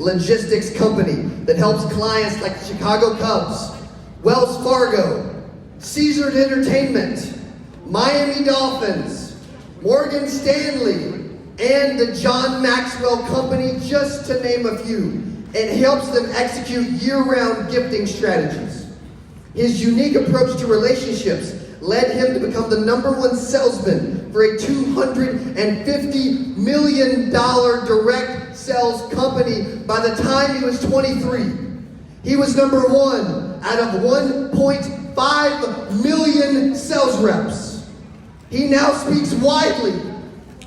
logistics company that helps clients like the Chicago Cubs, Wells Fargo, Caesars Entertainment, Miami Dolphins, Morgan Stanley, and the John Maxwell Company, just to name a few, and helps them execute year-round gifting strategies. His unique approach to relationships led him to become the #1 salesman for a $250 million direct sales company by the time he was 23. He was #1 out of 1.5 million sales reps. He now speaks widely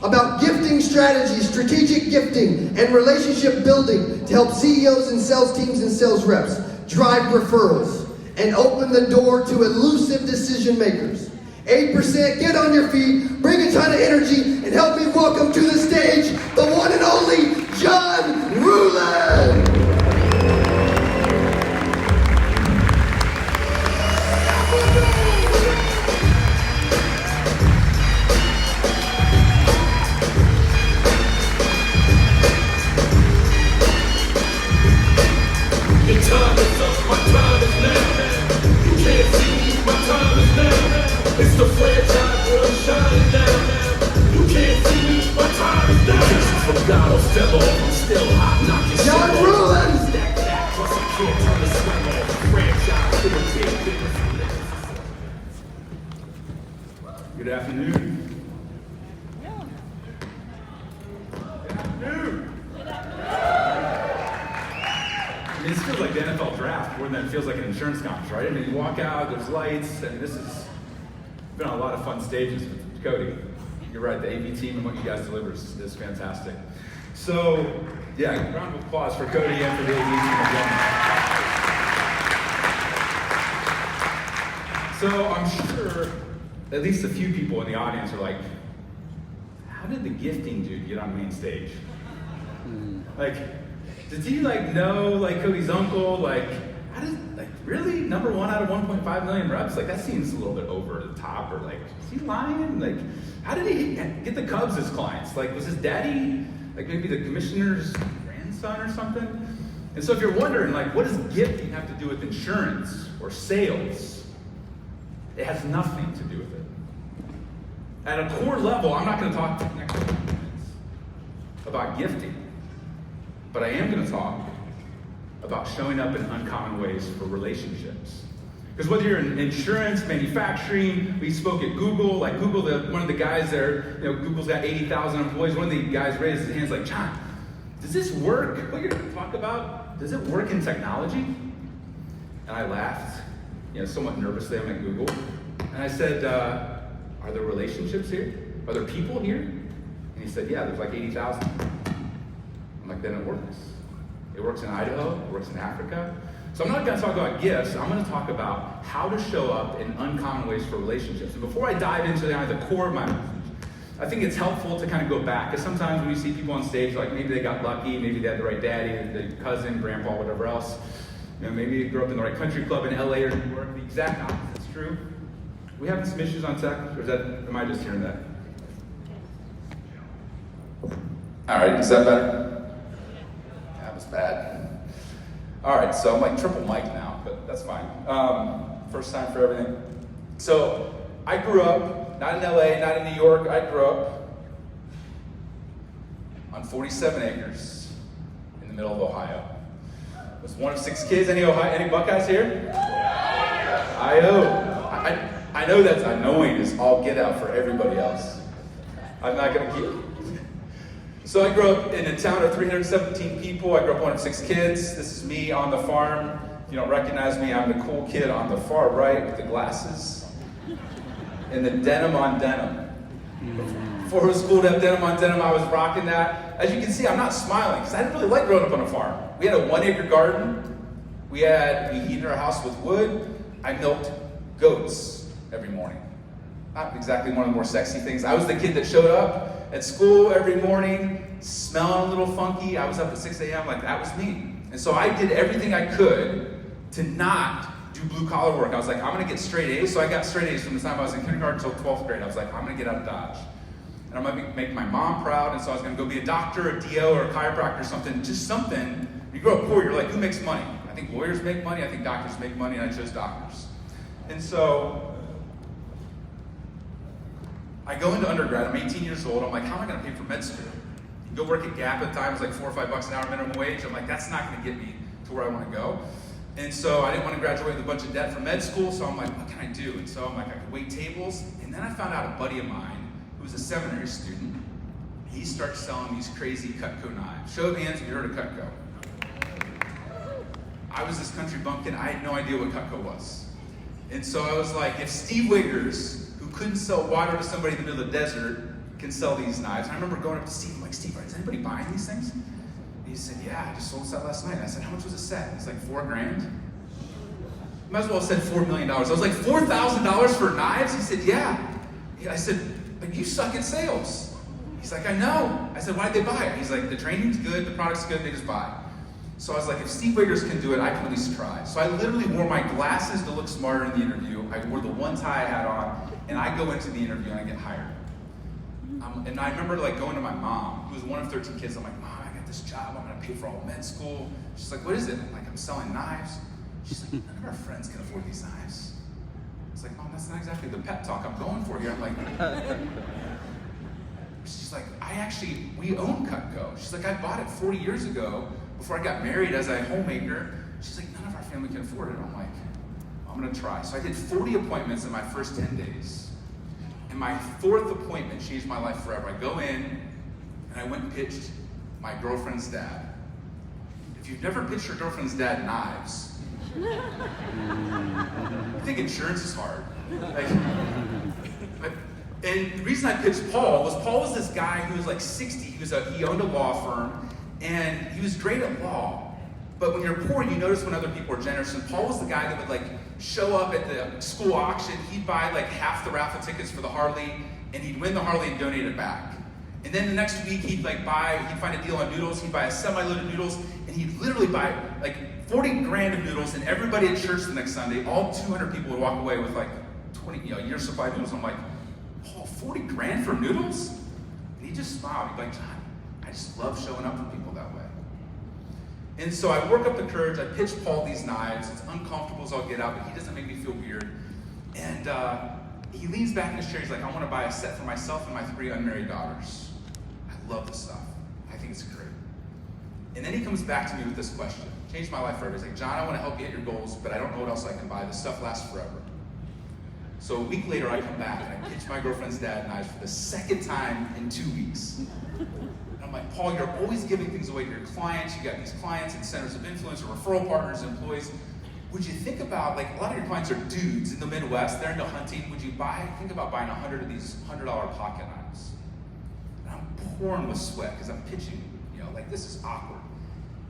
about gifting strategies, strategic gifting, and relationship building to help CEOs and sales teams and sales reps drive referrals and open the door to elusive decision makers. 8%, get on your feet, bring a ton of energy, and help me welcome to the stage the one and only John Ruhlin. It's the franchise world shining down. You can't see me, my time is down. From God or fell off, I'm still hot, knocking John Ruhlin! Stack that, plus I can't turn the swing off. Franchise to a big business. Good afternoon. Good afternoon. I mean, this feels like the NFL draft more than it feels like an insurance conference, right? I mean, you walk out, there's lights, and this is been on a lot of fun stages with Cody. You're right, the AV team and what you guys deliver is fantastic. So, yeah, round of applause for Cody and for the AV team again. So I'm sure at least a few people in the audience are like, how did the gifting dude get on main stage? Like, did he know Cody's uncle? How does, really? #1 out of 1.5 million reps? That seems a little bit over the top, or is he lying? How did he get the Cubs as clients? Was his daddy, maybe the commissioner's grandson or something? And so if you're wondering, what does gifting have to do with insurance or sales? It has nothing to do with it. At a core level, I'm not going to talk for the next 20 minutes about gifting, but I am going to talk about showing up in uncommon ways for relationships. Because whether you're in insurance, manufacturing, we spoke at Google, Google, one of the guys there, Google's got 80,000 employees, one of the guys raised his hands John, does this work? What you're gonna talk about, does it work in technology? And I laughed, somewhat nervously, I'm at Google, and I said, are there relationships here? Are there people here? And he said, yeah, there's 80,000. I'm like, then it works. It works in Idaho, it works in Africa. So I'm not going to talk about gifts, I'm going to talk about how to show up in uncommon ways for relationships. And before I dive into the core of my message, I think it's helpful to kind of go back, because sometimes when you see people on stage, maybe they got lucky, maybe they had the right daddy, the cousin, grandpa, whatever else. Maybe you grew up in the right country club in LA or New York. The exact opposite is true. We having some issues on tech, or am I just hearing that? All right, is that better? Bad. All right, so I'm triple mic now, but that's fine. First time for everything. So I grew up, not in LA, not in New York, I grew up on 47 acres in the middle of Ohio. I was one of 6 kids. Any Buckeyes here? I know that's annoying as all get out for everybody else. I'm not gonna keep. So I grew up in a town of 317 people. I grew up one of 6 kids. This is me on the farm. If you don't recognize me, I'm the cool kid on the far right with the glasses and the denim on denim. Before it was cool to have denim on denim, I was rocking that. As you can see, I'm not smiling because I didn't really like growing up on a farm. We had a 1-acre garden. We heated our house with wood. I milked goats every morning. Not exactly one of the more sexy things. I was the kid that showed up at school every morning, smelling a little funky. I was up at 6 a.m. That was me. And so I did everything I could to not do blue collar work. I was I'm gonna get straight A's. So I got straight A's from the time I was in kindergarten until 12th grade. I was I'm gonna get out of Dodge. and I might make my mom proud, and so I was gonna go be a doctor, a DO, or a chiropractor or something, just something. You grow up poor, you're like, who makes money? I think lawyers make money, I think doctors make money, and I chose doctors. And so, I go into undergrad, I'm 18 years old, I'm like, how am I gonna pay for med school? You go work at Gap at the time, it was like $4 or $5 an hour minimum wage. I'm like, that's not gonna get me to where I wanna go. And so I didn't want to graduate with a bunch of debt from med school, so I'm like, what can I do? And so I'm like, I could wait tables. And then I found out a buddy of mine, who was a seminary student, he starts selling these crazy Cutco knives. Show of hands if you heard of Cutco. I was this country bumpkin, I had no idea what Cutco was. And so I was like, if Steve Wiggers, who couldn't sell water to somebody in the middle of the desert, can sell these knives. And I remember going up to Steve, I'm like, Steve, is anybody buying these things? He said, yeah, I just sold a set last night. And I said, how much was a set? He's like, $4 grand. Might as well have said $4 million. I was like, $4,000 for knives? He said, yeah. I said, but you suck at sales. He's like, I know. I said, why'd they buy it? He's like, the training's good, the product's good, they just buy. So I was like, if Steve Wiggers can do it, I can at least try. So I literally wore my glasses to look smarter in the interview. I wore the one tie I had on, and I go into the interview and I get hired. And I remember like going to my mom, who was one of 13 kids. I'm like, Mom, I got this job, I'm gonna pay for all med school. She's like, what is it? I'm like, I'm selling knives. She's like, none of our friends can afford these knives. I was like, Mom, that's not exactly the pep talk I'm going for here. I'm like, she's like, we own Cutco. She's like, I bought it 40 years ago before I got married as a homemaker. She's like, none of our family can afford it. I'm like, I'm gonna try. So I did 40 appointments in my first 10 days. And my fourth appointment changed my life forever. I go in, and I went and pitched my girlfriend's dad. If you've never pitched your girlfriend's dad knives, I think insurance is hard. And the reason I pitched Paul was this guy who was like 60. He owned a law firm, and he was great at law. But when you're poor, you notice when other people are generous. And Paul was the guy that would like show up at the school auction. He'd buy like half the raffle tickets for the Harley, and he'd win the Harley and donate it back. And then the next week he'd find a deal on noodles. He'd buy a semi-load of noodles, and he'd literally buy like 40 grand of noodles. And everybody at church the next Sunday, all 200 people would walk away with like 20, a year's supply of noodles. I'm like, Paul, 40 grand for noodles? And he just smiled. He'd be like, John, I just love showing up for people that way. And so I work up the courage, I pitch Paul these knives. It's uncomfortable as I'll get out, but he doesn't make me feel weird. And he leans back in his chair, he's like, I want to buy a set for myself and my 3 unmarried daughters. I love this stuff. I think it's great. And then he comes back to me with this question. Changed my life forever. He's like, John, I want to help you hit your goals, but I don't know what else I can buy. This stuff lasts forever. So a week later, I come back and I pitch my girlfriend's dad knives for the second time in 2 weeks. I'm like, Paul, you're always giving things away to your clients. You got these clients and centers of influence or referral partners, employees. Would you think about, like, a lot of your clients are dudes in the Midwest, they're into hunting. Would you think about buying 100 of these $100 pocket knives? And I'm pouring with sweat because I'm pitching, like this is awkward.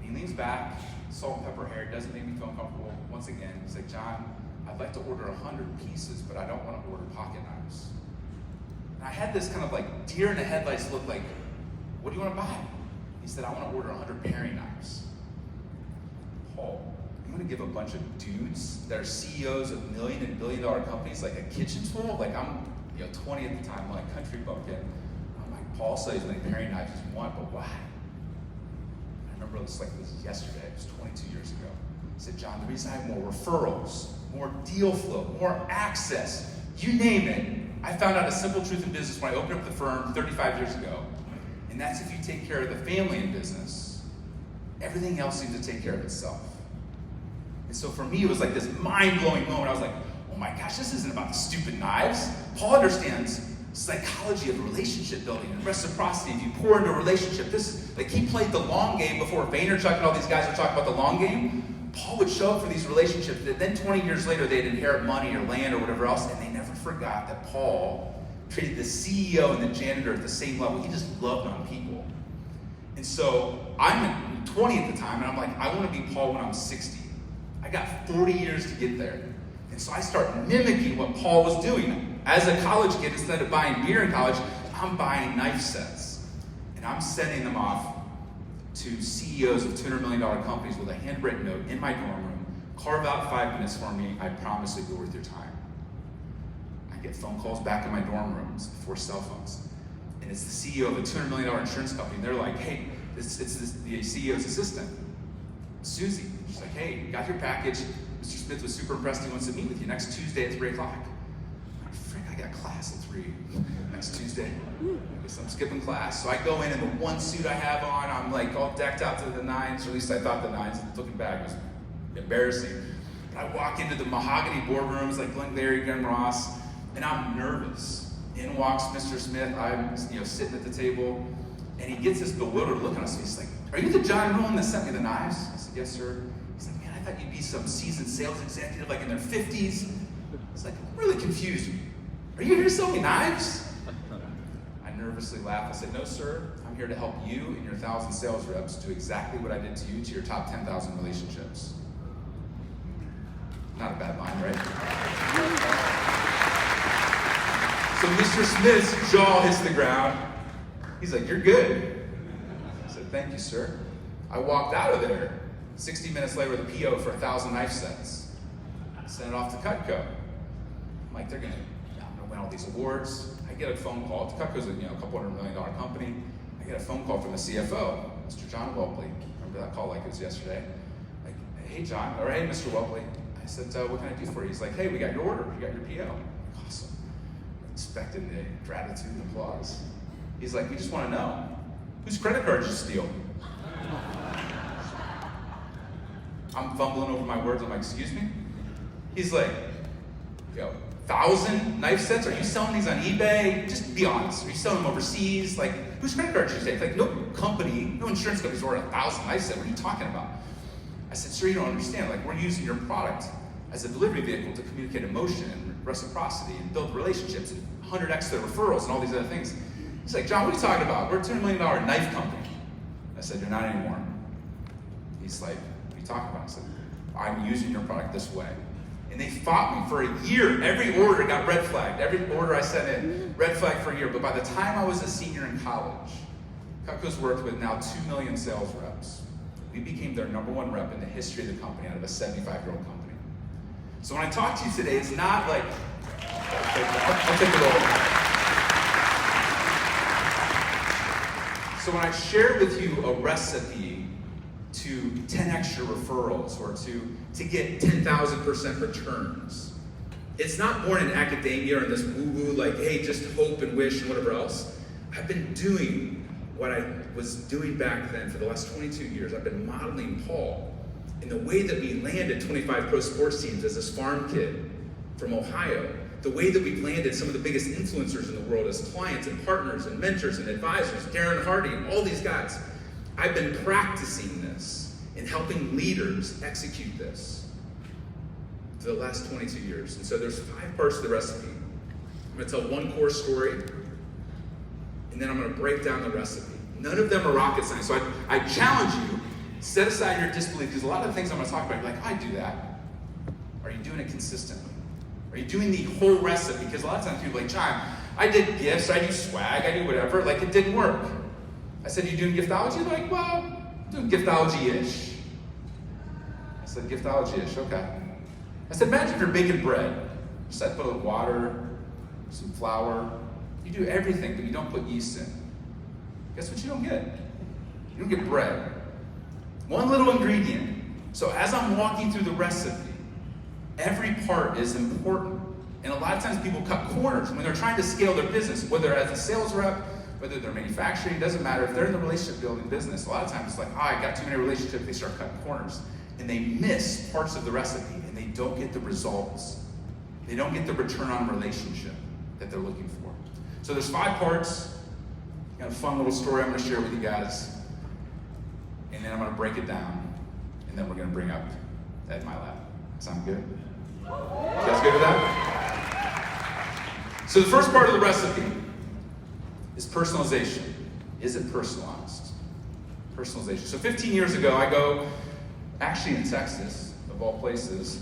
And he leans back, salt and pepper hair, doesn't make me feel uncomfortable. Once again, he's like, John, I'd like to order 100 pieces, but I don't want to order pocket knives. And I had this kind of like deer in the headlights look like, what do you want to buy? He said, I want to order 100 paring knives. Paul, I'm going to give a bunch of dudes that are CEOs of million and billion dollar companies like a kitchen tool? Like I'm 20 at the time, I'm like country bumpkin. I'm like, Paul said he's going to paring knives as you want, but why? I remember it was like this yesterday, it was 22 years ago. He said, John, the reason I have more referrals, more deal flow, more access, you name it. I found out a simple truth in business when I opened up the firm 35 years ago. And that's if you take care of the family in business, everything else seems to take care of itself. And so for me, it was like this mind-blowing moment. I was like, oh my gosh, this isn't about the stupid knives. Paul understands psychology of relationship building and reciprocity. If you pour into a relationship, he played the long game before Vaynerchuk and all these guys were talking about the long game. Paul would show up for these relationships that then 20 years later they'd inherit money or land or whatever else, and they never forgot that Paul treated the CEO and the janitor at the same level. He just loved on people. And so I'm 20 at the time, and I'm like, I want to be Paul when I'm 60. I got 40 years to get there. And so I start mimicking what Paul was doing. As a college kid, instead of buying beer in college, I'm buying knife sets. And I'm sending them off to CEOs of $200 million companies with a handwritten note in my dorm room. Carve out 5 minutes for me. I promise it'll be worth your time. I get phone calls back in my dorm rooms before cell phones. And and it's the CEO of a $200 million insurance company, and they're like, hey, the CEO's assistant, Susie. She's like, hey, got your package. Mr. Smith was super impressed. He wants to meet with you next Tuesday at 3 o'clock. I'm like, frick, I got class at 3 next Tuesday. I guess I'm skipping class. So I go in the one suit I have on, I'm like all decked out to the nines, or at least I thought the nines. Looking back, it was embarrassing. But I walk into the mahogany boardrooms like Glengarry, Glenn Ross, and I'm nervous. In walks Mr. Smith. I'm sitting at the table, and he gets this bewildered look on us. He's like, are you the John Ruhlin that sent me the knives? I said, yes, sir. He's like, man, I thought you'd be some seasoned sales executive like in their 50s. I was like, I'm really confused. Are you here to sell me knives? I nervously laughed. I said, no, sir. I'm here to help you and your 1,000 sales reps do exactly what I did to you to your top 10,000 relationships. Not a bad line, right? So Mr. Smith's jaw hits the ground. He's like, you're good. I said, thank you, sir. I walked out of there 60 minutes later with a PO for 1,000 knife sets. I sent it off to Cutco. I'm like, I'm gonna win all these awards. I get a phone call. Cutco's a $200 million company. I get a phone call from the CFO, Mr. John Welpley. Remember that call like it was yesterday? Like, hey, John, or hey, Mr. Welpley. I said, what can I do for you? He's like, hey, we got your order. We got your PO. Like, awesome. Expecting the gratitude and applause. He's like, we just want to know, whose credit card did you steal? I'm fumbling over my words. I'm like, excuse me? He's like, 1,000 knife sets? Are you selling these on eBay? Just be honest. Are you selling them overseas? Like, whose credit card did you take? Like, no company, no insurance company's ordering 1,000 knife sets. What are you talking about? I said, sir, you don't understand. Like, we're using your product as a delivery vehicle to communicate emotion and reciprocity and build relationships and 100x their referrals and all these other things. He's like, John, what are you talking about? We're a $200 million knife company. I said, you're not anymore. He's like, what are you talking about? I said, I'm using your product this way. And they fought me for a year. Every order got red flagged. Every order I sent in, red flagged for a year. But by the time I was a senior in college, Cutco's worked with now 2 million sales reps. We became their #1 rep in the history of the company out of a 75-year-old company. So when I talk to you today, it's not like, I'll take it over. So when I share with you a recipe to 10x your referrals or to get 10,000% returns, it's not born in academia or in this woo-woo like, hey, just hope and wish and whatever else. I've been doing what I was doing back then for the last 22 years. I've been modeling Paul in the way that we landed 25 pro sports teams as this farm kid from Ohio, the way that we've landed some of the biggest influencers in the world as clients and partners and mentors and advisors, Darren Hardy and all these guys. I've been practicing this and helping leaders execute this for the last 22 years. And so there's 5 parts to the recipe. I'm gonna tell one core story, and then I'm going to break down the recipe. None of them are rocket science. So I challenge you, set aside your disbelief, because a lot of the things I'm going to talk about, you're like, I do that. Are you doing it consistently? Are you doing the whole recipe? Because a lot of times people are like, John, I did gifts, I do swag, I do whatever. Like, it didn't work. I said, you doing giftology? They're like, well, I'm doing giftology-ish. I said, giftology-ish, okay. I said, imagine if you're baking bread. Just put a little water, some flour. You do everything, but you don't put yeast in. Guess what you don't get? You don't get bread. One little ingredient. So as I'm walking through the recipe, every part is important. And a lot of times people cut corners when they're trying to scale their business, whether as a sales rep, whether they're manufacturing, it doesn't matter. If they're in the relationship building business, a lot of times it's like, I got too many relationships, they start cutting corners. And they miss parts of the recipe, and they don't get the results. They don't get the return on relationship that they're looking for. So there's 5 parts. Got a fun little story I'm going to share with you guys. And then I'm going to break it down. And then we're going to bring up Ed in my lap. Sound good? You guys good with that? So the first part of the recipe is personalization. Is it personalized? Personalization. So 15 years ago, I go, actually in Texas, of all places,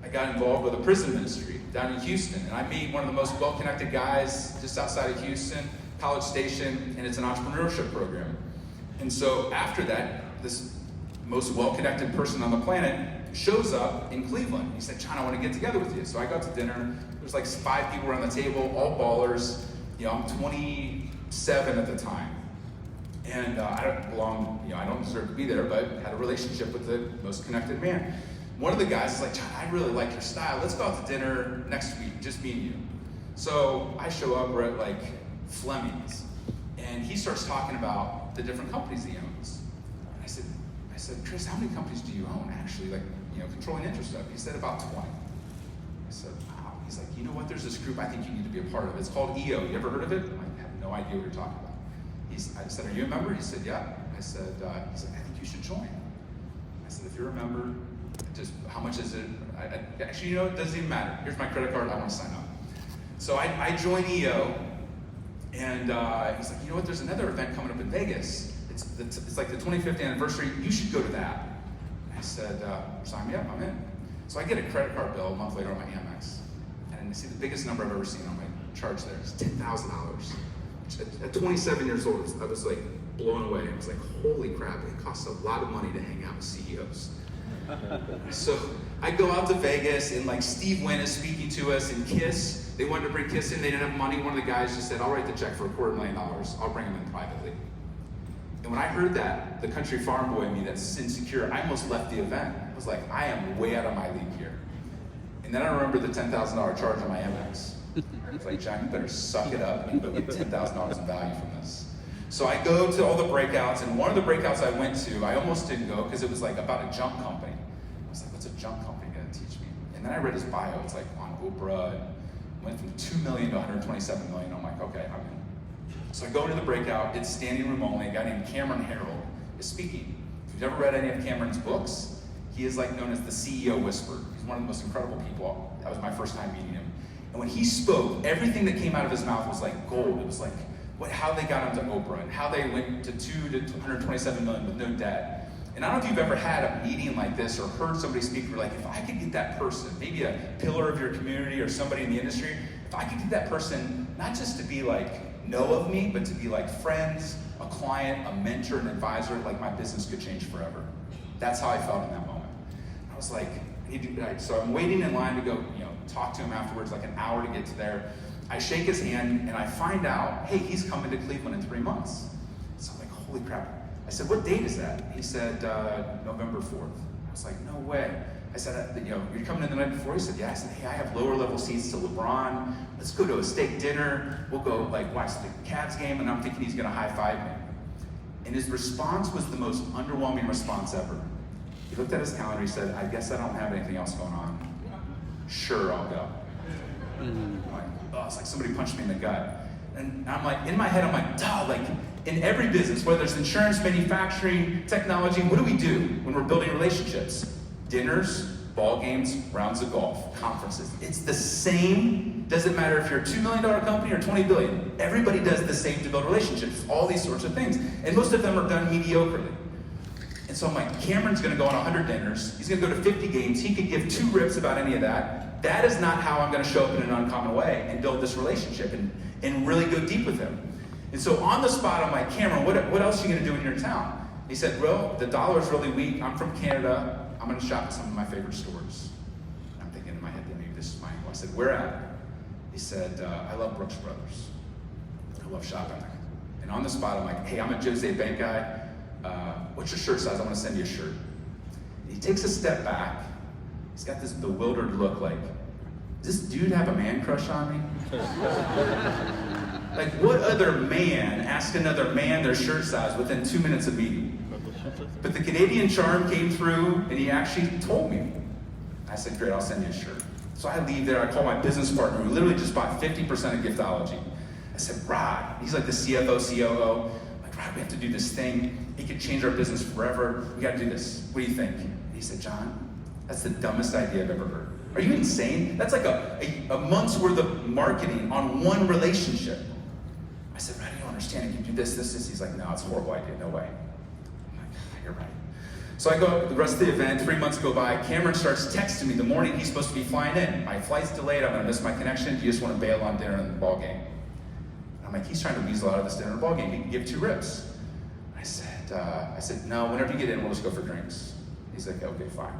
I got involved with a prison ministry down in Houston, and I meet one of the most well-connected guys just outside of Houston, College Station, and it's an entrepreneurship program. And so after that, this most well-connected person on the planet shows up in Cleveland. He said, John, I want to get together with you. So I got to dinner. There's like 5 people around the table, all ballers. I'm 27 at the time. And I don't belong, I don't deserve to be there, but had a relationship with the most connected man. One of the guys is like, John, I really like your style. Let's go out to dinner next week, just me and you. So I show up, we're at like Fleming's, and he starts talking about the different companies he owns. And I said, Chris, how many companies do you own actually? Like, controlling interest stuff. He said about 20. I said, wow. He's like, you know what? There's this group I think you need to be a part of. It's called EO. You ever heard of it? I have no idea what you're talking about. I said, are you a member? He said, yeah. I said, he's like, I think you should join. I said, if you're a member, just how much is it? Actually, it doesn't even matter. Here's my credit card. I want to sign up. So I joined EO, and he's like, you know what? There's another event coming up in Vegas. It's like the 25th anniversary. You should go to that. I said, sign me up. I'm in. So I get a credit card bill a month later on my Amex, and I see the biggest number I've ever seen on my charge there is $10,000. At 27 years old, I was like blown away. I was like, holy crap, it costs a lot of money to hang out with CEOs. So I go out to Vegas, and like Steve Wynn is speaking to us, and Kiss, they wanted to bring Kiss in, they didn't have money. One of the guys just said, I'll write the check for $250,000. I'll bring him in privately. And when I heard that, the country farm boy in me that's insecure, I almost left the event. I was like, I am way out of my league here. And then I remember the $10,000 charge on my Amex. I was like, John, you better suck it up and go get $10,000 in value from this. So I go to all the breakouts, and one of the breakouts I went to, I almost didn't go because it was like about a junk company. I was like, what's a junk company going to teach me? And then I read his bio. It's like on Oprah, went from 2 million to 127 million. I'm like, okay, I'm in. So I go into the breakout. It's standing room only. A guy named Cameron Harold is speaking. If you've ever read any of Cameron's books, he is like known as the CEO Whisperer. He's one of the most incredible people. That was my first time meeting him. And when he spoke, everything that came out of his mouth was like gold. It was like how they got onto Oprah and how they went to 2 to 127 million with no debt. And I don't know if you've ever had a meeting like this or heard somebody speak where like, if I could get that person, maybe a pillar of your community or somebody in the industry, if I could get that person not just to be like, know of me, but to be like friends, a client, a mentor, an advisor, like my business could change forever. That's how I felt in that moment. I was like, so I'm waiting in line to go, talk to him afterwards, like an hour to get to there. I shake his hand and I find out, hey, he's coming to Cleveland in 3 months. So I'm like, holy crap. I said, what date is that? He said, November 4th. I was like, no way. I said, you're coming in the night before? He said, yeah. I said, hey, I have lower level seats to LeBron. Let's go to a steak dinner. We'll go watch the Cavs game, and I'm thinking he's gonna high five me. And his response was the most underwhelming response ever. He looked at his calendar, he said, I guess I don't have anything else going on. Sure, I'll go. I'm like, oh, it's like somebody punched me in the gut. And I'm like, in my head, I'm like, duh, like in every business, whether it's insurance, manufacturing, technology, what do we do when we're building relationships? Dinners, ball games, rounds of golf, conferences. It's the same. Doesn't matter if you're a $2 million company or $20 billion. Everybody does the same to build relationships, all these sorts of things. And most of them are done mediocrely. And so I'm like, Cameron's gonna go on 100 dinners. He's gonna go to 50 games. He could give 2 rips about any of that. That is not how I'm gonna show up in an uncommon way and build this relationship and really go deep with him. And so on the spot, I'm like, Cameron, what else are you gonna do when you're in town? He said, well, the dollar's really weak. I'm from Canada. I'm gonna shop at some of my favorite stores. And I'm thinking in my head, maybe this is my angle. I said, where at? He said, I love Brooks Brothers. I love shopping there. And on the spot, I'm like, hey, I'm a Jose Bank guy. What's your shirt size? I want to send you a shirt. And he takes a step back. He's got this bewildered look like, does this dude have a man crush on me? Like, what other man asks another man their shirt size within 2 minutes of meeting? But the Canadian charm came through, and he actually told me. I said, great, I'll send you a shirt. So I leave there. I call my business partner, who literally just bought 50% of Giftology. I said, Rod, he's like the CFO, COO. I'm like, Rod, we have to do this thing. It could change our business forever. We got to do this. What do you think? And he said, John, that's the dumbest idea I've ever heard. Are you insane? That's like a month's worth of marketing on one relationship. I said, Rod, you don't understand. You can do this. He's like, no, it's a horrible idea. No way. I'm like, you're right. So I go the rest of the event, 3 months go by, Cameron starts texting me the morning he's supposed to be flying in. My flight's delayed, I'm gonna miss my connection, do you just wanna bail on dinner and the ball game? And I'm like, he's trying to weasel out of this dinner and ball game, he can give 2 rips. I said, no, whenever you get in, we'll just go for drinks. He's like, okay, fine.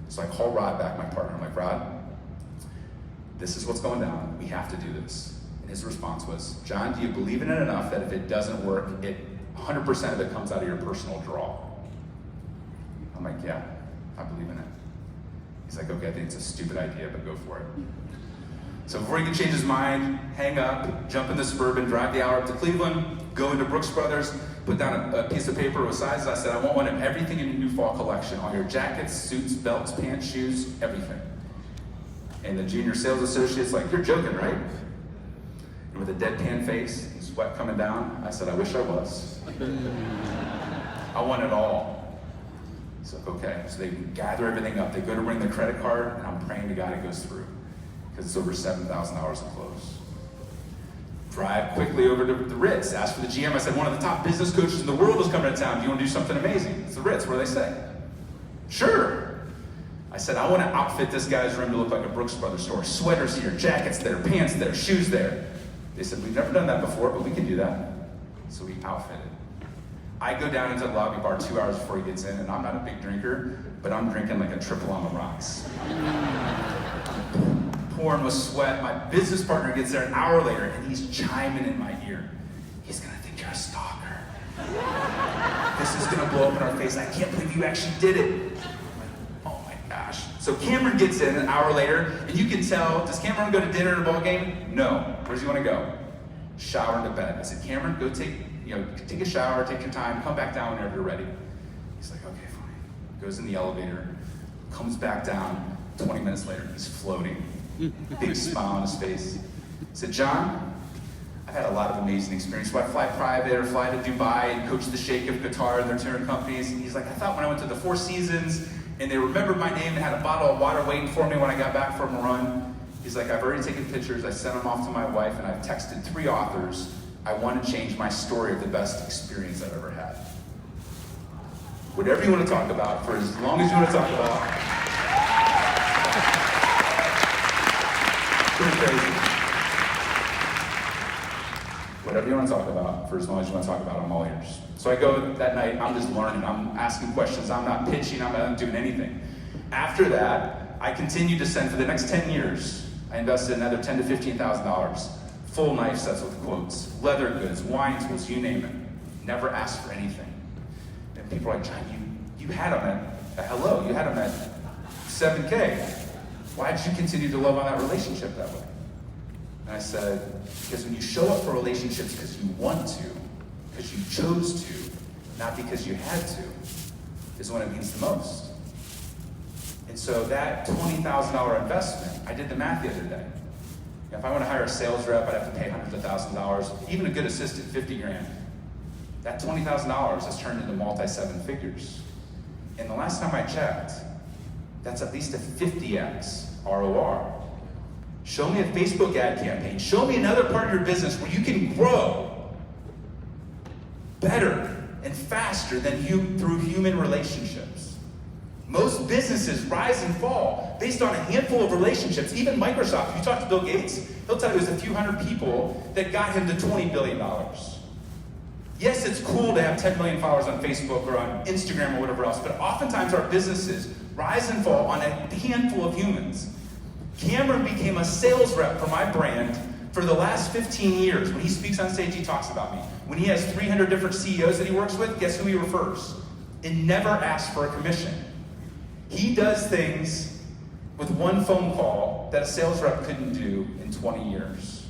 So I call Rod back, my partner, I'm like, Rod, this is what's going down, we have to do this. And His response was, John, do you believe in it enough that if it doesn't work, 100% of it comes out of your personal draw? I'm like, yeah, I believe in it. He's like, okay, I think it's a stupid idea, but go for it. So before he could change his mind, hang up, jump in the Suburban, drive the hour up to Cleveland, go into Brooks Brothers, put down a piece of paper with sizes. I said, I want one of everything in your new fall collection. All your jackets, suits, belts, pants, shoes, everything. And the junior sales associate's like, you're joking, right? And with a deadpan face and sweat coming down, I said, I wish I was. I want it all. He's like, okay. So they gather everything up. They go to ring the credit card, and I'm praying to God it goes through, because it's over $7,000 in close. Drive quickly over to the Ritz. Ask for the GM. I said, one of the top business coaches in the world is coming to town. Do you want to do something amazing? It's the Ritz. What do they say? Sure. I said, I want to outfit this guy's room to look like a Brooks Brothers store. Sweaters here, jackets there, pants there, shoes there. They said, we've never done that before, but we can do that. So we outfitted. I go down into the lobby bar 2 hours before he gets in, and I'm not a big drinker, but I'm drinking like a triple on the rocks. Pouring with sweat. My business partner gets there an hour later, and he's chiming in my ear. He's gonna think you're a stalker. This is gonna blow up in our face. I can't believe you actually did it. I'm like, oh my gosh. So Cameron gets in an hour later, and you can tell, does Cameron go to dinner and a ball game? No. Where does he want to go? Shower and to bed. I said, Cameron, go take a shower, take your time, come back down whenever you're ready. He's like, okay, fine. Goes in the elevator, comes back down. 20 minutes later, he's floating. Big smile on his face. I said, John, I've had a lot of amazing experiences. So I fly private or fly to Dubai and coach the Sheikh of Qatar and their touring companies. And he's like, I thought when I went to the Four Seasons and they remembered my name and had a bottle of water waiting for me when I got back from a run. He's like, I've already taken pictures. I sent them off to my wife, and I've texted 3 authors. I want to change my story of the best experience I've ever had. Whatever you want to talk about, for as long as you want to talk about. Pretty crazy. Whatever you want to talk about, for as long as you want to talk about, I'm all ears. So I go that night, I'm just learning, I'm asking questions, I'm not pitching, I'm not doing anything. After that, I continued to send for the next 10 years. I invested another $10,000 to $15,000. Full knife sets with quotes, leather goods, wine tools, you name it. Never asked for anything. And people are like, John, you had them at hello, you had them at 7K. Why did you continue to love on that relationship that way? And I said, because when you show up for relationships because you want to, because you chose to, not because you had to, is when it means the most. And so that $20,000 investment, I did the math the other day. If I want to hire a sales rep, I'd have to pay hundreds of thousands of dollars. Even a good assistant, 50 grand. That $20,000 has turned into multi-7 figures. And the last time I checked, that's at least a 50x ROR. Show me a Facebook ad campaign. Show me another part of your business where you can grow better and faster than you through human relationships. Most businesses rise and fall based on a handful of relationships. Even Microsoft, if you talk to Bill Gates, he'll tell you it was a few hundred people that got him to $20 billion. Yes, it's cool to have 10 million followers on Facebook or on Instagram or whatever else, but oftentimes our businesses rise and fall on a handful of humans. Cameron became a sales rep for my brand for the last 15 years. When he speaks on stage, he talks about me. When he has 300 different CEOs that he works with, guess who he refers? And never asks for a commission. He does things with one phone call that a sales rep couldn't do in 20 years.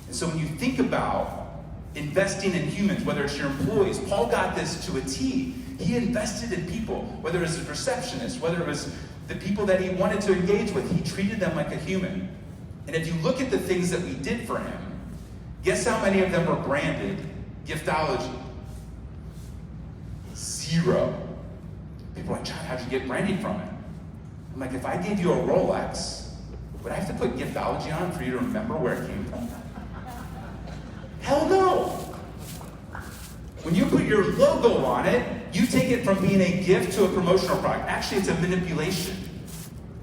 And so when you think about investing in humans, whether it's your employees, Paul got this to a T. He invested in people, whether it was a receptionist, whether it was the people that he wanted to engage with, he treated them like a human. And if you look at the things that we did for him, guess how many of them were branded Giftology? 0. People are like, John, how'd you get branding from it? I'm like, if I gave you a Rolex, would I have to put Giftology on it for you to remember where it came from? Hell no! When you put your logo on it, you take it from being a gift to a promotional product. Actually, it's a manipulation.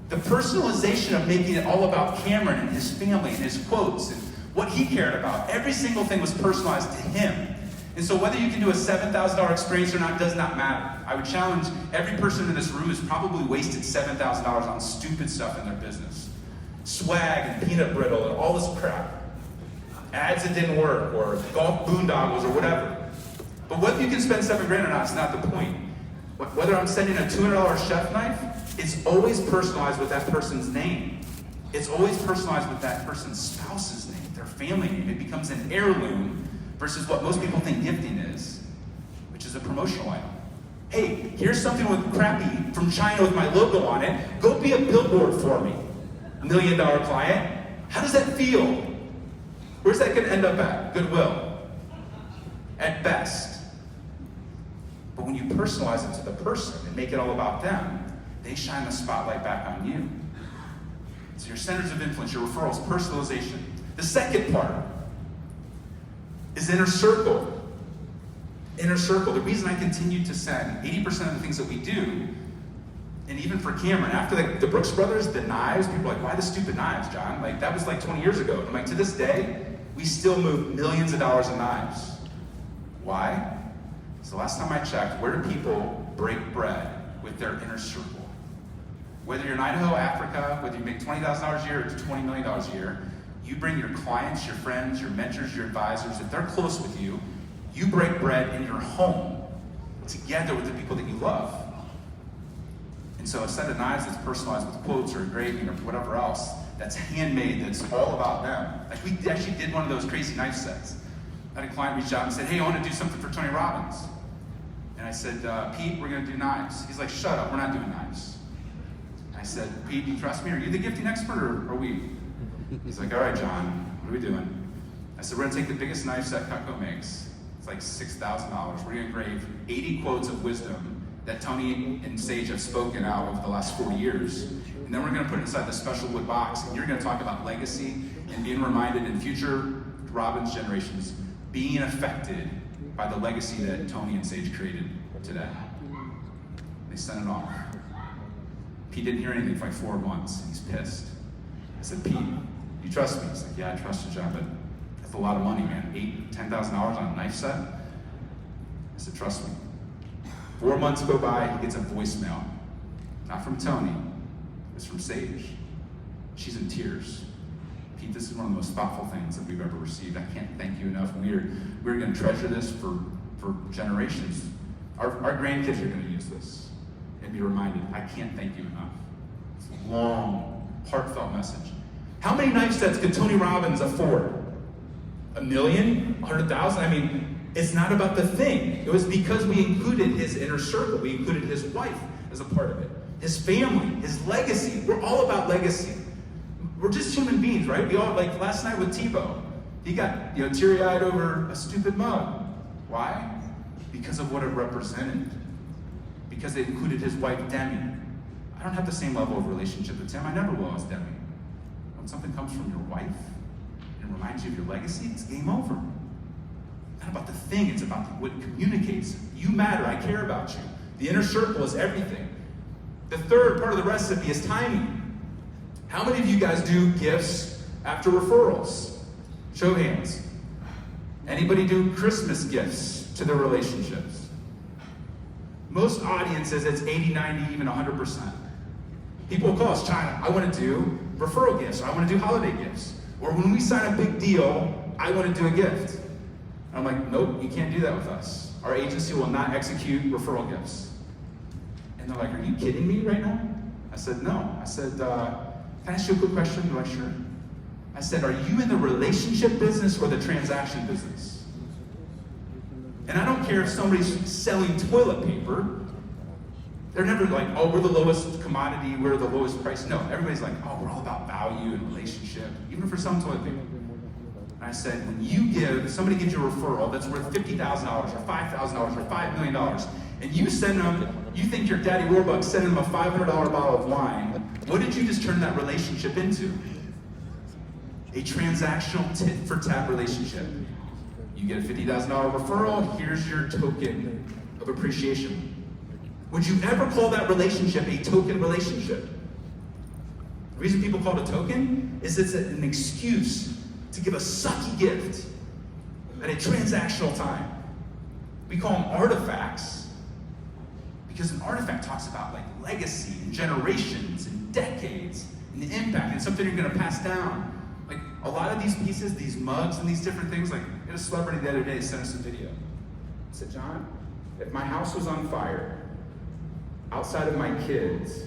The personalization of making it all about Cameron and his family and his quotes and what he cared about. Every single thing was personalized to him. And so whether you can do a $7,000 experience or not does not matter. I would challenge every person in this room has probably wasted $7,000 on stupid stuff in their business. Swag and peanut brittle and all this crap. ads that didn't work, or golf boondoggles, or whatever. But whether you can spend $7 grand or not is not the point. Whether I'm sending a $200 chef knife, it's always personalized with that person's name. It's always personalized with that person's spouse's name, their family name. It becomes an heirloom versus what most people think gifting is, which is a promotional item. Hey, here's something with crappy from China with my logo on it. Go be a billboard for me. $1 million client. How does that feel? Where's that going to end up at? Goodwill. At best. But when you personalize it to the person and make it all about them, they shine the spotlight back on you. So your centers of influence, your referrals, personalization. The second part is inner circle. Inner circle. The reason I continue to send 80% of the things that we do, and even for Cameron, after the Brooks Brothers, the knives, people are like, why the stupid knives, John? Like, that was like 20 years ago. And I'm like, to this day, we still move millions of dollars in knives. Why? So last time I checked, where do people break bread with their inner circle? Whether you're in Idaho, Africa, whether you make $20,000 a year or $20 million a year, you bring your clients, your friends, your mentors, your advisors, if they're close with you, you break bread in your home together with the people that you love. And so a set of knives that's personalized with quotes or engraving or whatever else, that's handmade, that's all about them. Like, we actually did one of those crazy knife sets. I had a client reach out and said, hey, I want to do something for Tony Robbins. And I said, Pete, we're going to do knives. He's like, shut up, we're not doing knives. And I said, Pete, do you trust me? Are you the gifting expert or are we? He's like, all right, John, what are we doing? I said, we're going to take the biggest knife set Cutco makes. It's like $6,000. We're going to engrave 80 quotes of wisdom that Tony and Sage have spoken out over the last 4 years. And then we're going to put it inside the special wood box. And you're going to talk about legacy and being reminded in future Robbins generations being affected by the legacy that Tony and Sage created today. They sent it off. Pete didn't hear anything for like 4 months. He's pissed. I said, Pete, you trust me? He's like, yeah, I trust you, John, but that's a lot of money, man. $10,000 on a knife set? I said, trust me. 4 months go by, he gets a voicemail. Not from Tony, it's from Sage. She's in tears. Pete, this is one of the most thoughtful things that we've ever received. I can't thank you enough. We're going to treasure this for generations. Our grandkids are going to use this and be reminded, I can't thank you enough. It's a long, heartfelt message. How many knife sets could Tony Robbins afford? 1 million? 100,000? I mean, it's not about the thing. It was because we included his inner circle. We included his wife as a part of it. His family, his legacy. We're all about legacy. We're just human beings, right? We all, like last night with Tebow, he got teary-eyed over a stupid mug. Why? Because of what it represented. Because it included his wife, Demi. I don't have the same level of relationship with Tim. I never will as Demi. When something comes from your wife and reminds you of your legacy, it's game over. It's not about the thing, it's about what it communicates. You matter, I care about you. The inner circle is everything. The third part of the recipe is timing. How many of you guys do gifts after referrals? Show of hands. Anybody do Christmas gifts to their relationships? Most audiences, it's 80, 90, even 100%. People will call us, China, I want to do referral gifts, or I want to do holiday gifts. Or when we sign a big deal, I want to do a gift. And I'm like, nope, you can't do that with us. Our agency will not execute referral gifts. And they're like, are you kidding me right now? I said, no. I said, can I ask you a quick question? They're like, sure. I said, are you in the relationship business or the transaction business? And I don't care if somebody's selling toilet paper. They're never like, oh, we're the lowest commodity, we're the lowest price. No, everybody's like, oh, we're all about value and relationship, even for some toilet paper. And I said, when somebody gives you a referral that's worth $50,000 or $5,000 or $5 million, and you send them, you think your daddy Warbucks sending them a $500 bottle of wine, what did you just turn that relationship into? A transactional tit-for-tat relationship. You get a $50,000 referral, here's your token of appreciation. Would you ever call that relationship a token relationship? The reason people call it a token is it's an excuse to give a sucky gift at a transactional time. We call them artifacts because an artifact talks about like legacy and generations and decades and the impact and something you're going to pass down. Like a lot of these pieces, these mugs and these different things, like I had a celebrity the other day sent us a video. I said, John, if my house was on fire, outside of my kids,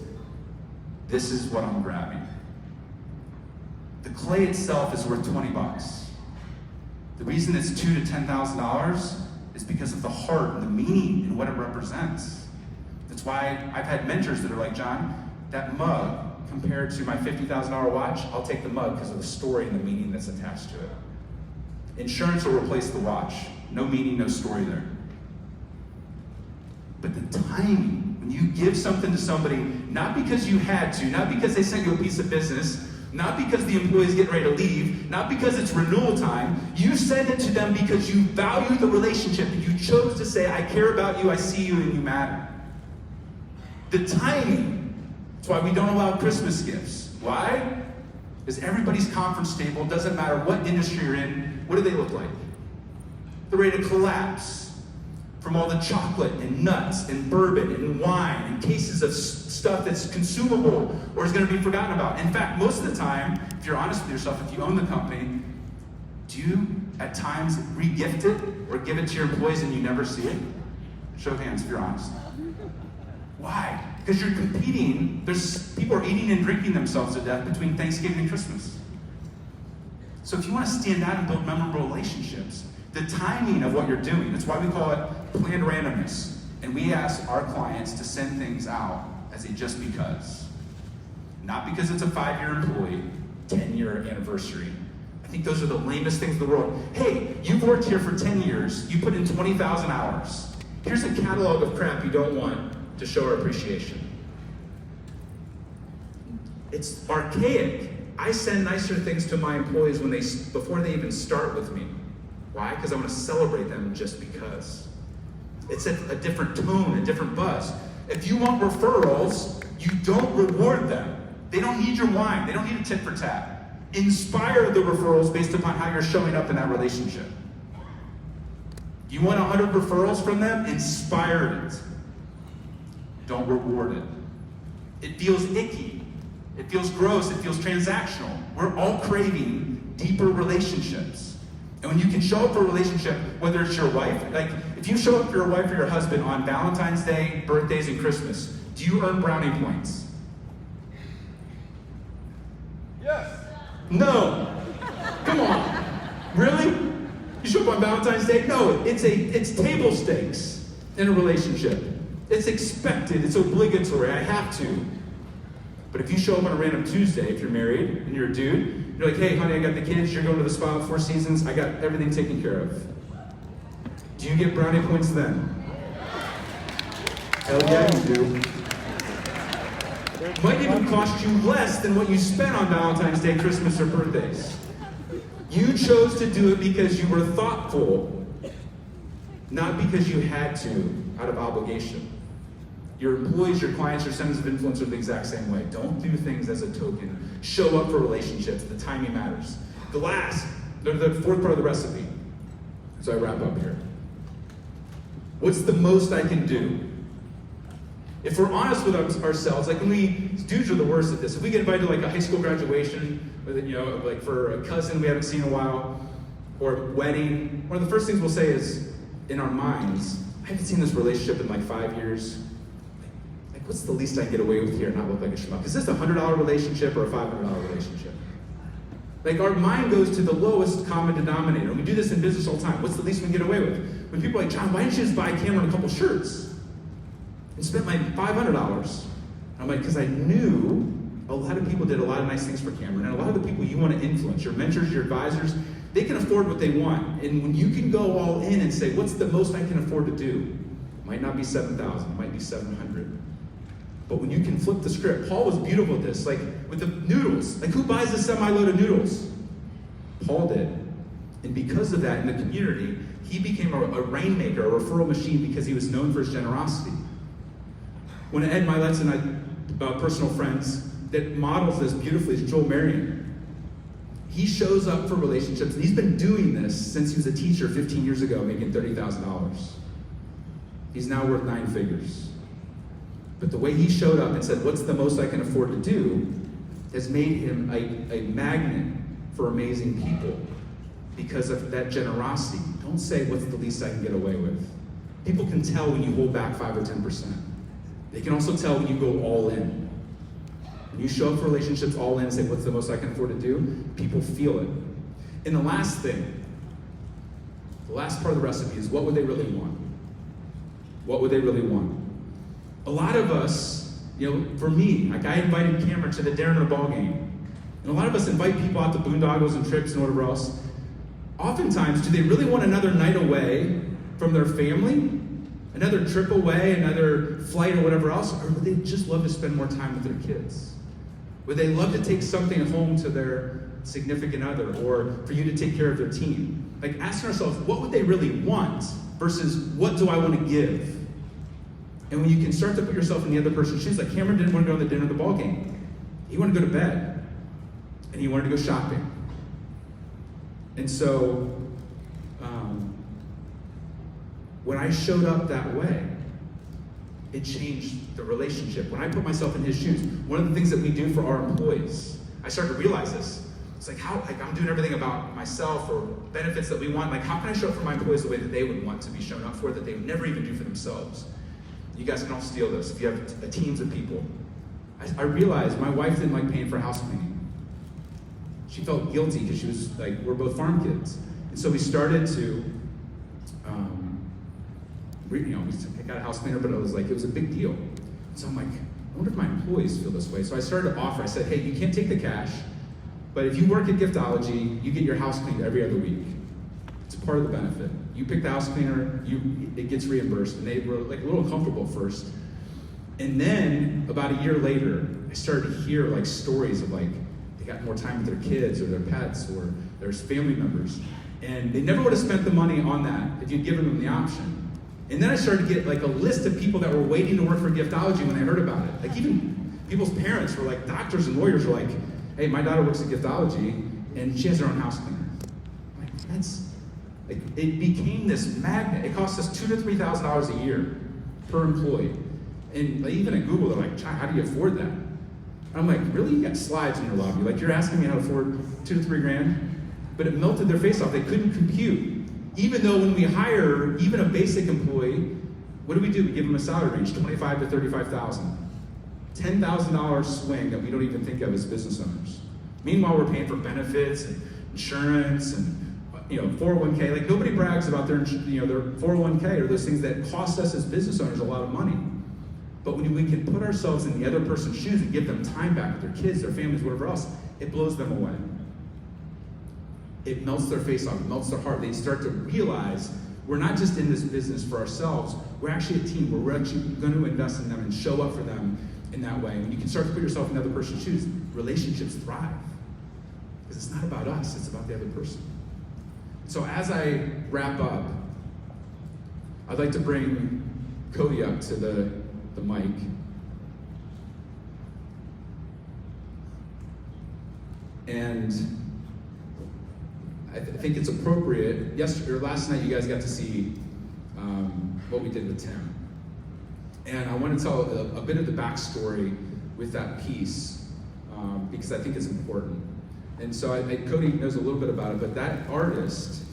This is what I'm grabbing. The clay itself is worth 20 bucks. The reason it's $2,000 to $10,000 is because of the heart and the meaning and what it represents. That's why I've had mentors that are like, John, that mug compared to my $50,000 watch, I'll take the mug because of the story and the meaning that's attached to it. Insurance will replace the watch. No meaning, no story there. But the timing, when you give something to somebody, not because you had to, not because they sent you a piece of business, not because the employee's getting ready to leave, not because it's renewal time, you send it to them because you value the relationship. You chose to say, I care about you, I see you, and you matter. The timing, that's why we don't allow Christmas gifts. Why? Because everybody's conference table, doesn't matter what industry you're in, what do they look like? They're ready to collapse from all the chocolate and nuts and bourbon and wine and cases of stuff that's consumable or is going to be forgotten about. In fact, most of the time, if you're honest with yourself, if you own the company, do you at times re-gift it or give it to your employees and you never see it? Show of hands if you're honest. Why? Because you're competing. People are eating and drinking themselves to death between Thanksgiving and Christmas. So if you want to stand out and build memorable relationships, the timing of what you're doing, that's why we call it planned randomness. And we ask our clients to send things out as a just because. Not because it's a 5-year employee, 10-year anniversary. I think those are the lamest things in the world. Hey, you've worked here for 10 years, you put in 20,000 hours. Here's a catalog of crap you don't want to show our appreciation. It's archaic. I send nicer things to my employees before they even start with me. Why? Because I want to celebrate them just because. It's a different tone, a different buzz. If you want referrals, you don't reward them. They don't need your wine. They don't need a tit for tat. Inspire the referrals based upon how you're showing up in that relationship. You want 100 referrals from them? Inspire it. Don't reward it. It feels icky. It feels gross. It feels transactional. We're all craving deeper relationships. And when you can show up for a relationship, whether it's your wife, like if you show up for your wife or your husband on Valentine's Day, birthdays, and Christmas, do you earn brownie points? Yes. No. Come on. Really? You show up on Valentine's Day? No, it's table stakes in a relationship. It's expected, it's obligatory, I have to. But if you show up on a random Tuesday, if you're married and you're a dude, you're like, hey, honey, I got the kids, you're going to the spa with 4 Seasons, I got everything taken care of. Do you get brownie points then? Hell yeah, you do. Might even cost you less than what you spent on Valentine's Day, Christmas, or birthdays. You chose to do it because you were thoughtful, not because you had to, out of obligation. Your employees, your clients, your centers of influence are the exact same way. Don't do things as a token. Show up for relationships. The timing matters. The fourth part of the recipe, so I wrap up here. What's the most I can do? If we're honest with ourselves, like dudes are the worst at this. If we get invited to like a high school graduation, or like for a cousin we haven't seen in a while, or a wedding, one of the first things we'll say is, in our minds, I haven't seen this relationship in like 5 years. What's the least I can get away with here and not look like a schmuck? Is this a $100 relationship or a $500 relationship? Like our mind goes to the lowest common denominator. And we do this in business all the time. What's the least we can get away with? When people are like, John, why didn't you just buy Cameron a couple shirts and spend my $500? I'm like, because I knew a lot of people did a lot of nice things for Cameron. And a lot of the people you want to influence, your mentors, your advisors, they can afford what they want. And when you can go all in and say, what's the most I can afford to do? It might not be 7,000, it might be 700. But when you can flip the script, Paul was beautiful at this, like with the noodles. Like who buys a semi-load of noodles? Paul did. And because of that in the community, he became a rainmaker, a referral machine because he was known for his generosity. One of Ed Milet's and I, personal friends, that models this beautifully is Joel Marion. He shows up for relationships, and he's been doing this since he was a teacher 15 years ago, making $30,000. He's now worth 9 figures. But the way he showed up and said, what's the most I can afford to do, has made him a magnet for amazing people because of that generosity. Don't say, what's the least I can get away with? People can tell when you hold back 5 or 10%. They can also tell when you go all in. When you show up for relationships all in and say, what's the most I can afford to do? People feel it. And the last thing, the last part of the recipe is, what would they really want? What would they really want? A lot of us, for me, like I invited Cameron to the dinner and the ball game. And a lot of us invite people out to boondoggles and trips and whatever else. Oftentimes, do they really want another night away from their family? Another trip away, another flight or whatever else? Or would they just love to spend more time with their kids? Would they love to take something home to their significant other, or for you to take care of their team? Like asking ourselves, what would they really want versus what do I want to give? And when you can start to put yourself in the other person's shoes, like Cameron didn't want to go to the dinner or the ball game. He wanted to go to bed. And he wanted to go shopping. And so, when I showed up that way, it changed the relationship. When I put myself in his shoes, one of the things that we do for our employees, I started to realize this. It's like I'm doing everything about myself or benefits that we want. Like, how can I show up for my employees the way that they would want to be shown up for, that they would never even do for themselves? You guys can all steal this if you have teams of people. I realized my wife didn't like paying for house cleaning. She felt guilty because she was like, we're both farm kids. And so we started to, we got a house cleaner, but it was a big deal. So I'm like, I wonder if my employees feel this way. So I started to offer, I said, hey, you can't take the cash, but if you work at Giftology, you get your house cleaned every other week. It's part of the benefit. You pick the house cleaner, it gets reimbursed. And they were like a little uncomfortable at first. And then about a year later, I started to hear stories of they got more time with their kids or their pets or their family members. And they never would have spent the money on that if you'd given them the option. And then I started to get a list of people that were waiting to work for Giftology when they heard about it. Even people's parents were doctors and lawyers were like, hey, my daughter works at Giftology and she has her own house cleaner. It became this magnet. It cost us $2,000 to $3,000 a year per employee. And even at Google, they're like, how do you afford that? I'm like, really? You got slides in your lobby. You're asking me how to afford $2,000 to $3,000? But it melted their face off. They couldn't compute. Even though when we hire even a basic employee, what do? We give them a salary range, $25,000 to $35,000. $10,000 swing that we don't even think of as business owners. Meanwhile, we're paying for benefits and insurance and 401k. Nobody brags about their 401k or those things that cost us as business owners a lot of money. But when we can put ourselves in the other person's shoes and give them time back with their kids, their families, whatever else, it blows them away. It melts their face off, it melts their heart. They start to realize we're not just in this business for ourselves, we're actually a team where we're actually going to invest in them and show up for them in that way. When you can start to put yourself in the other person's shoes, relationships thrive. Because it's not about us, it's about the other person. So as I wrap up, I'd like to bring Cody up to the mic. And I think it's appropriate. Last night you guys got to see what we did with Tim. And I want to tell a bit of the backstory with that piece because I think it's important. And so Cody knows a little bit about it, but that artist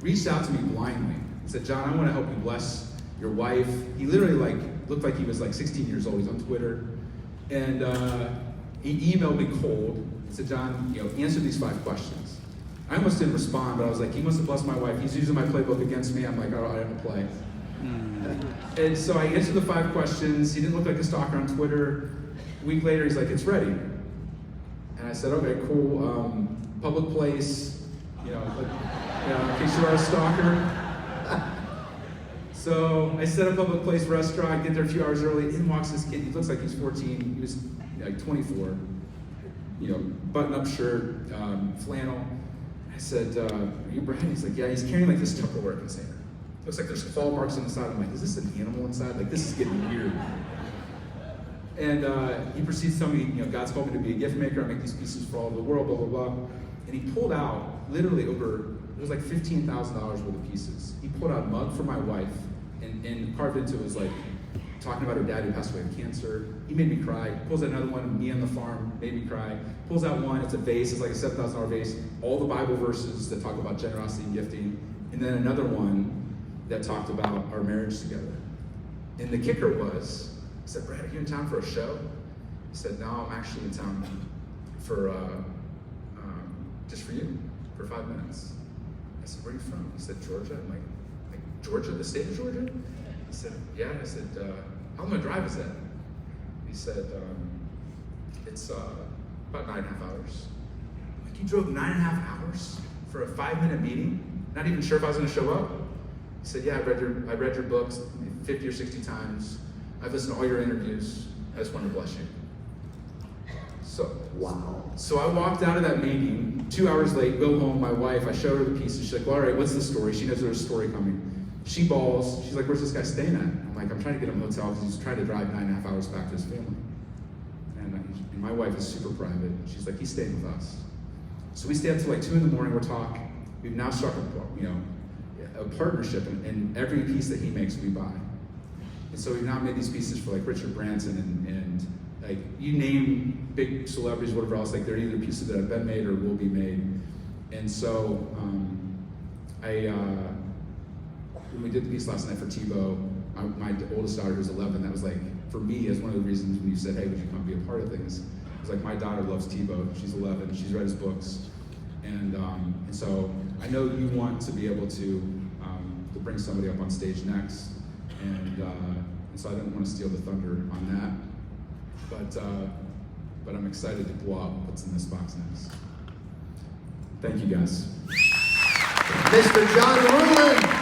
reached out to me blindly and said, John, I want to help you bless your wife. He literally looked like he was 16 years old. He's on Twitter. And he emailed me cold and said, John, answer these 5 questions. I almost didn't respond, but I was like, he must have blessed my wife. He's using my playbook against me. I'm like, oh, I have to play. And so I answered the 5 questions. He didn't look like a stalker on Twitter. A week later, he's like, it's ready. And I said, okay, cool. Public place, in case you are a stalker. So I set a public place restaurant, get there a few hours early. In walks this kid. He looks like he's 14. He was 24. Button-up shirt, flannel. I said, are you Brad? He's like, yeah. He's carrying this Tupperware container. Looks like there's claw marks on the side. I'm like, is this an animal inside? This is getting weird. And he proceeds to tell me, God's called me to be a gift maker. I make these pieces for all over the world, blah, blah, blah. And he pulled out literally it was $15,000 worth of pieces. He pulled out a mug for my wife and carved into it was talking about her dad who passed away of cancer. He made me cry. Pulls out another one, me on the farm, made me cry. Pulls out one, it's a vase, it's like a $7,000 vase. All the Bible verses that talk about generosity and gifting. And then another one that talked about our marriage together. And the kicker was, I said, Brad, are you in town for a show? He said, no, I'm actually in town for, just for you, for 5 minutes. I said, where are you from? He said, Georgia. I'm like Georgia, the state of Georgia? He said, yeah. I said, how long a drive is that? He said, it's about 9.5 hours. I'm like, you drove 9.5 hours for a 5-minute meeting? Not even sure if I was gonna show up? He said, yeah, I read your books 50 or 60 times. I've listened to all your interviews. I just want to bless you. So I walked out of that meeting, 2 hours late, go home, my wife, I showed her the piece, and she's like, well, all right, what's the story? She knows there's a story coming. She bawls, she's like, where's this guy staying at? I'm like, I'm trying to get him a hotel because he's trying to drive 9.5 hours back to his family. And my wife is super private. She's like, he's staying with us. So we stay up till like 2 in the morning, we're talking. We've now struck a partnership, and every piece that he makes, we buy. And so we've now made these pieces for like Richard Branson and like you name big celebrities, whatever else, like they're either pieces that have been made or will be made. And so when we did the piece last night for Tebow, my oldest daughter who's 11, that was like, for me, as one of the reasons when you said, hey, would you come be a part of things? It was like, my daughter loves Tebow, she's 11, she's read his books. And so I know you want to be able to bring somebody up on stage next. And so I didn't want to steal the thunder on that. But I'm excited to blow up what's in this box next. Thank you guys. Mr. John Ruhlin.